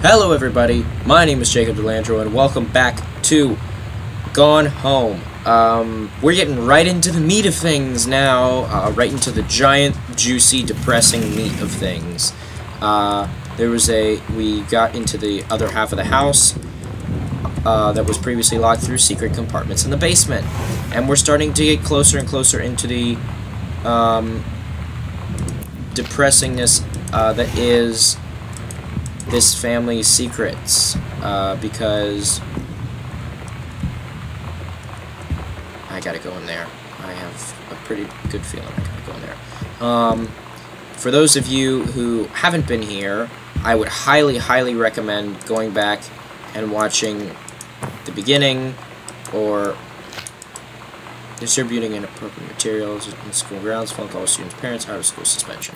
Hello everybody, my name is Jacob Delandro and welcome back to Gone Home. We're getting right into the meat of things now, right into the giant, juicy, depressing meat of things. We got into the other half of the house that was previously locked through secret compartments in the basement. And we're starting to get closer and closer into the depressingness that is this family's secrets, because I gotta go in there. I have a pretty good feeling I gotta go in there. For those of you who haven't been here, I would highly recommend going back and watching the beginning, or distributing inappropriate materials in school grounds, phone calls, students' parents, out of school suspension.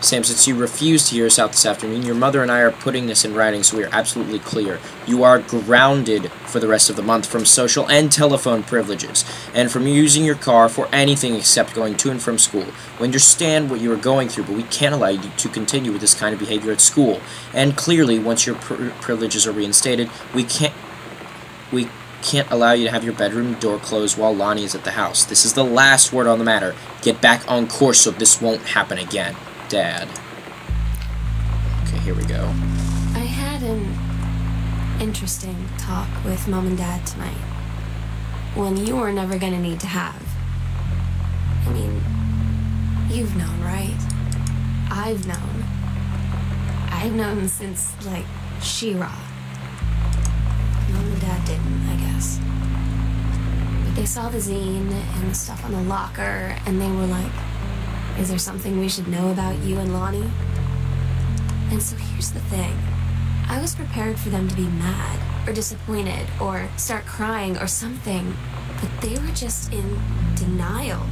Sam, since you refused to hear us out this afternoon, your mother and I are putting this in writing so we are absolutely clear. You are grounded for the rest of the month from social and telephone privileges, and from using your car for anything except going to and from school. We understand what you are going through, but we can't allow you to continue with this kind of behavior at school. And clearly, once your privileges are reinstated, we can't allow you to have your bedroom door closed while Lonnie is at the house. This is the last word on the matter. Get back on course so this won't happen again. Dad. Okay, here we go. I had an interesting talk with Mom and Dad tonight. One you were never gonna need to have. I mean, you've known, right? I've known. I've known since, like, She-Ra. Mom and Dad didn't, I guess. But they saw the zine and the stuff on the locker, and they were like, is there something we should know about you and Lonnie? And so here's the thing. I was prepared for them to be mad, or disappointed, or start crying, or something. But they were just in denial.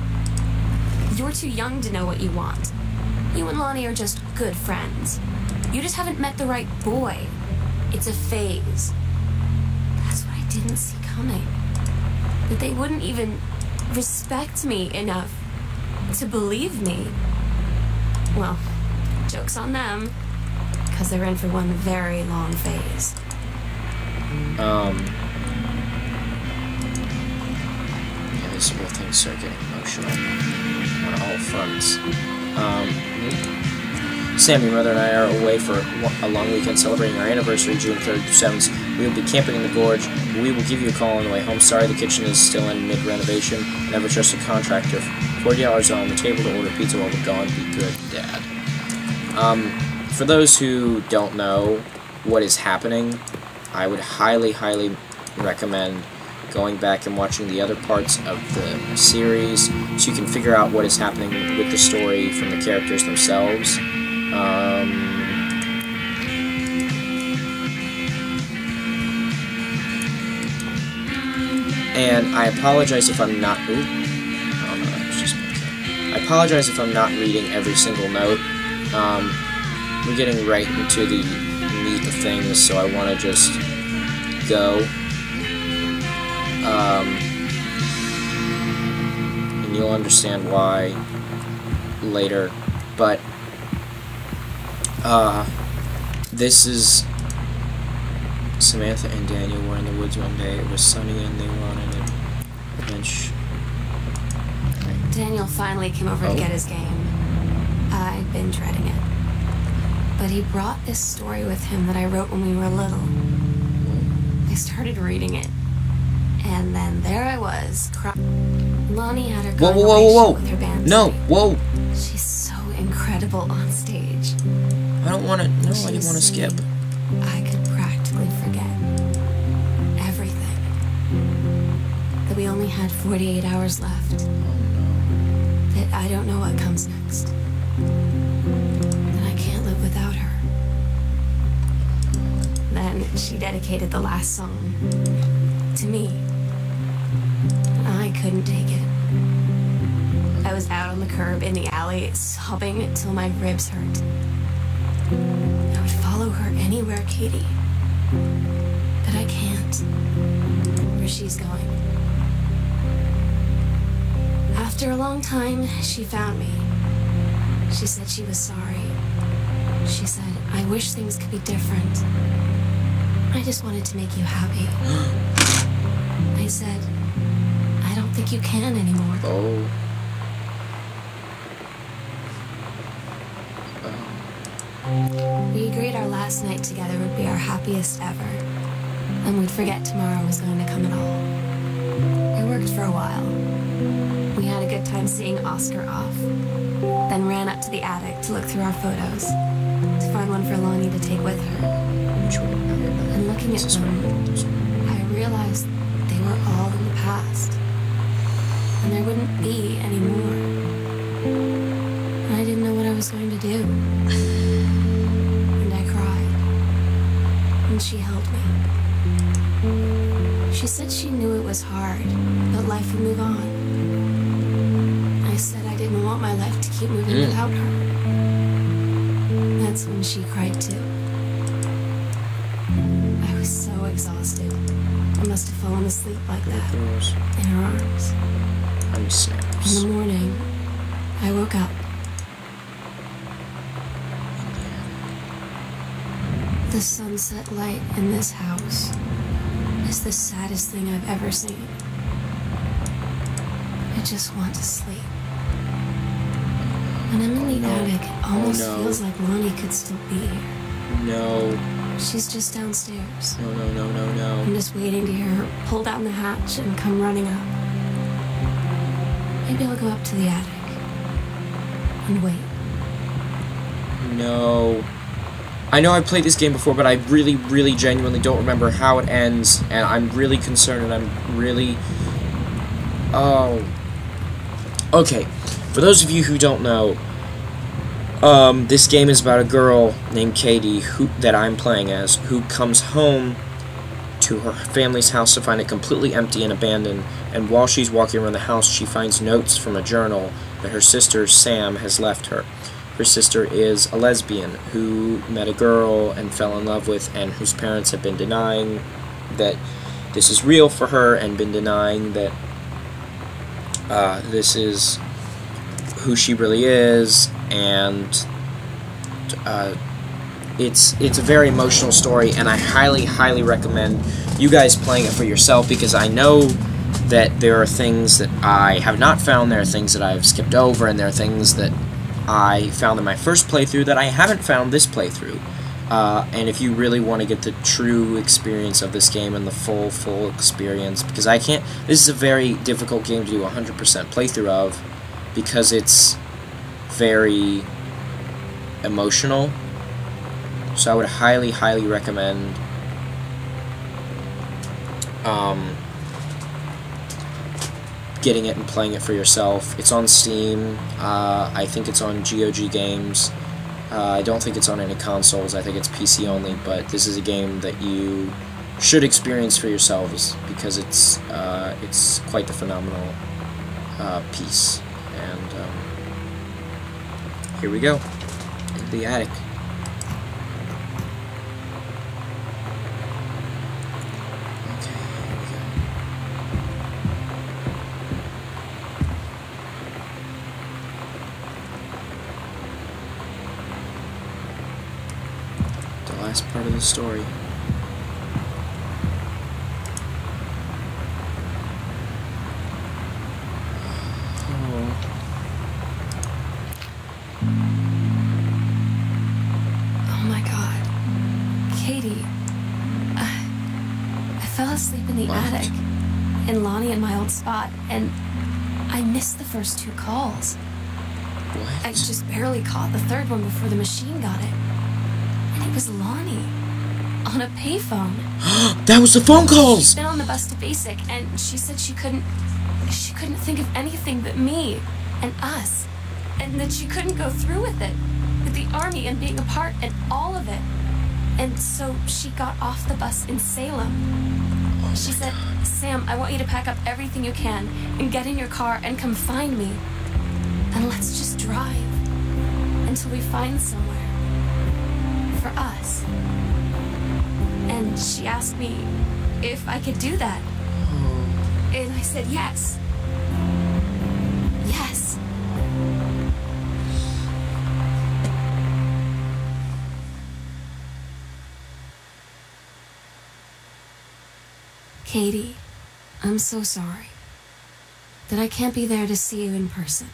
You're too young to know what you want. You and Lonnie are just good friends. You just haven't met the right boy. It's a phase. That's what I didn't see coming. That they wouldn't even respect me enough to believe me. Well, joke's on them, because they're in for one very long phase. Yeah, this is where things start getting emotional on all fronts. Sam, your mother and I are away for a long weekend celebrating our anniversary, June 3rd through 7th. We will be camping in the gorge. We will give you a call on the way home. Sorry, the kitchen is still in mid-renovation. Never trust a contractor. $40 on the table to order pizza while we're gone. Be good, Dad. For those who don't know what is happening, I would highly recommend going back and watching the other parts of the series so you can figure out what is happening with the story from the characters themselves. And I apologize if I'm not... Ooh. Oh, no, that was just... I apologize if I'm not reading every single note. We're getting right into the meat of things, so I want to just go. And you'll understand why later. But, this is... Samantha and Daniel were in the woods one day. It was sunny and they were on a bench. Daniel finally came over to get his game. I'd been dreading it. But he brought this story with him that I wrote when we were little. I started reading it. And then there I was, crying. Lonnie had her whoa. With her band. No, whoa! She's so incredible on stage. I don't want to... No, I didn't want to skip. I could practically forget everything. That we only had 48 hours left. That I don't know what comes next. That I can't live without her. Then she dedicated the last song to me. I couldn't take it. I was out on the curb in the alley, sobbing till my ribs hurt. I would follow her anywhere, Katie. But I can't. Where she's going. After a long time, she found me. She said she was sorry. She said, I wish things could be different. I just wanted to make you happy. I said, I don't think you can anymore. Oh. We agreed our last night together would be our happiest ever, and we'd forget tomorrow was going to come at all. It worked for a while. We had a good time seeing Oscar off, then ran up to the attic to look through our photos, to find one for Lonnie to take with her. And looking at them, I realized they were all in the past, and there wouldn't be any more. And I didn't know what I was going to do. And I cried, and she held me. She said she knew it was hard, but life would move on. I said I didn't want my life to keep moving without her. That's when she cried too. I was so exhausted. I must have fallen asleep like that, in her arms. I'm sad. In the morning, I woke up. The sunset light in this house is the saddest thing I've ever seen. I just want to sleep. When I'm in the attic, it almost feels like Lonnie could still be here. No. She's just downstairs. No. I'm just waiting to hear her pull down the hatch and come running up. Maybe I'll go up to the attic and wait. No. I know I've played this game before, but I really, really genuinely don't remember how it ends, and I'm really concerned, and I'm really... Oh. Okay. For those of you who don't know, this game is about a girl named Katie, that I'm playing as, who comes home to her family's house to find it completely empty and abandoned, and while she's walking around the house, she finds notes from a journal that her sister, Sam, has left her. Her sister is a lesbian who met a girl and fell in love with, and whose parents have been denying that this is real for her, and been denying that this is who she really is, and it's a very emotional story, and I highly, highly recommend you guys playing it for yourself, because I know that there are things that I have not found, there are things that I've skipped over, and there are things that I found in my first playthrough that I haven't found this playthrough. And if you really want to get the true experience of this game and the full experience, because I can't, this is a very difficult game to do 100% playthrough of, because it's very emotional. So I would highly, highly recommend getting it and playing it for yourself. It's on Steam. I think it's on GOG Games. I don't think it's on any consoles. I think it's PC only, but this is a game that you should experience for yourselves, because it's quite the phenomenal piece. And here we go, into the attic. Last part of the story. Oh my God. Katie. I fell asleep in the attic, in Lonnie and my old spot, and I missed the first 2 calls. What? I just barely caught the 3rd one before the machine got it. And it was Lonnie, on a payphone. That was the phone calls! She'd been on the bus to Basic, and she said she couldn't think of anything but me and us, and that she couldn't go through with it, with the Army and being apart and all of it. And so she got off the bus in Salem. She said, Sam, I want you to pack up everything you can and get in your car and come find me. And let's just drive until we find somewhere for us. And she asked me if I could do that. And I said yes. Yes. Katie, I'm so sorry that I can't be there to see you in person.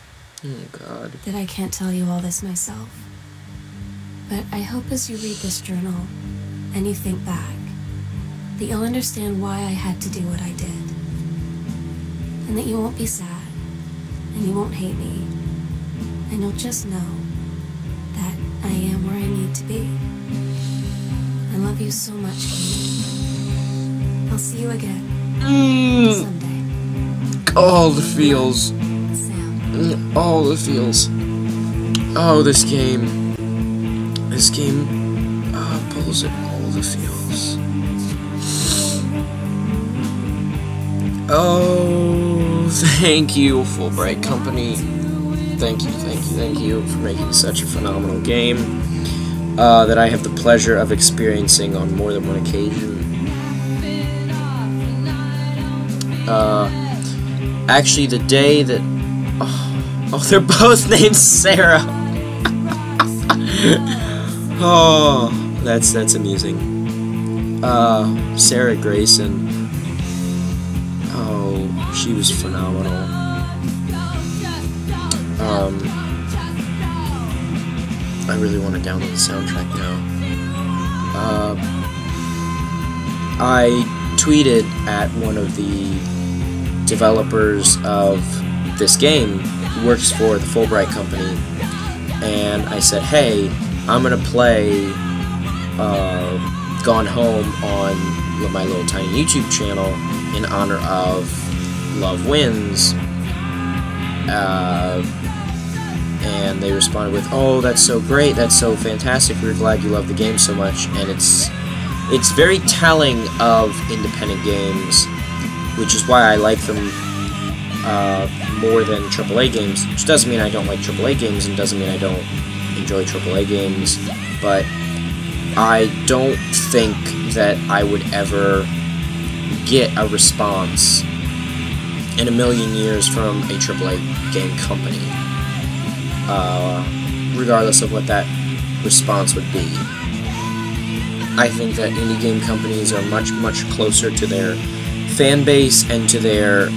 Oh, God. That I can't tell you all this myself. But I hope as you read this journal and you think back, that you'll understand why I had to do what I did. And that you won't be sad, and you won't hate me, and you'll just know that I am where I need to be. I love you so much, Katie. I'll see you again someday. All the feels. Sam. All the feels. Oh, this game. This game pulls at all the feels. Oh, thank you, Fulbright Company. Thank you for making such a phenomenal game that I have the pleasure of experiencing on more than one occasion. Actually, the day that... Oh, they're both named Sarah. Oh, that's amusing. Sarah Grayson. Oh, she was phenomenal. I really want to download the soundtrack now. I tweeted at one of the developers of this game who works for the Fulbright Company, and I said, hey, I'm gonna play Gone Home on my little tiny YouTube channel in honor of Love Wins, and they responded with, oh, that's so great, that's so fantastic, we're glad you love the game so much. And it's very telling of independent games, which is why I like them more than AAA games, which doesn't mean I don't like AAA games, and doesn't mean I don't enjoy AAA games, but I don't think that I would ever get a response in a million years from a AAA game company, regardless of what that response would be. I think that indie game companies are much, much closer to their fan base and to their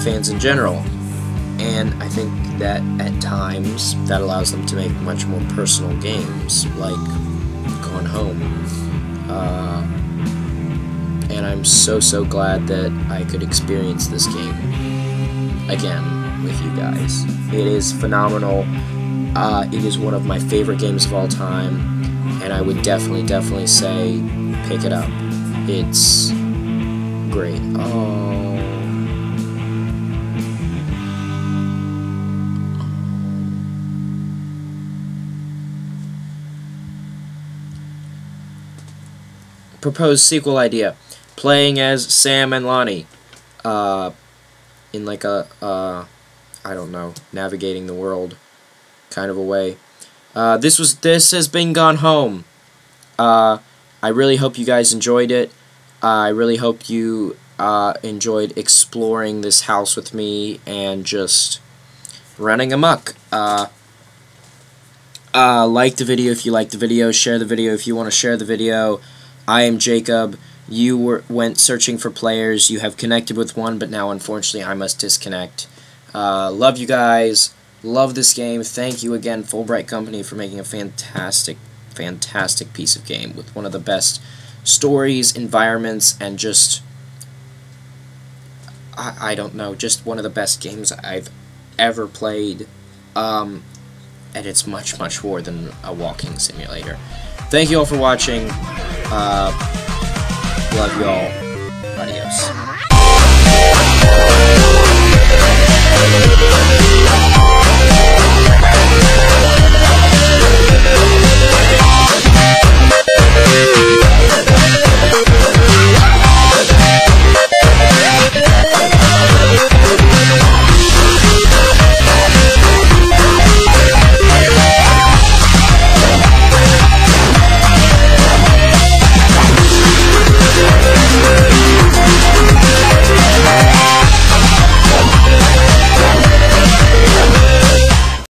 fans in general, and I think that at times that allows them to make much more personal games like Gone Home, and I'm so glad that I could experience this game again with you guys. It is phenomenal. It is one of my favorite games of all time, and I would definitely say pick it up. It's great. Oh. Proposed sequel idea: playing as Sam and Lonnie, in like a I don't know, navigating the world kind of a way. This has been Gone Home. I really hope you guys enjoyed it. I really hope you enjoyed exploring this house with me and just running amok. Like the video if you like the video. Share the video if you want to share the video. I am Jacob. You went searching for players. You have connected with one, but now unfortunately I must disconnect. Love you guys. Love this game. Thank you again, Fulbright Company, for making a fantastic piece of game with one of the best stories, environments, and just I don't know, just one of the best games I've ever played. And it's much more than a walking simulator. Thank you all for watching. Love you all. Adios.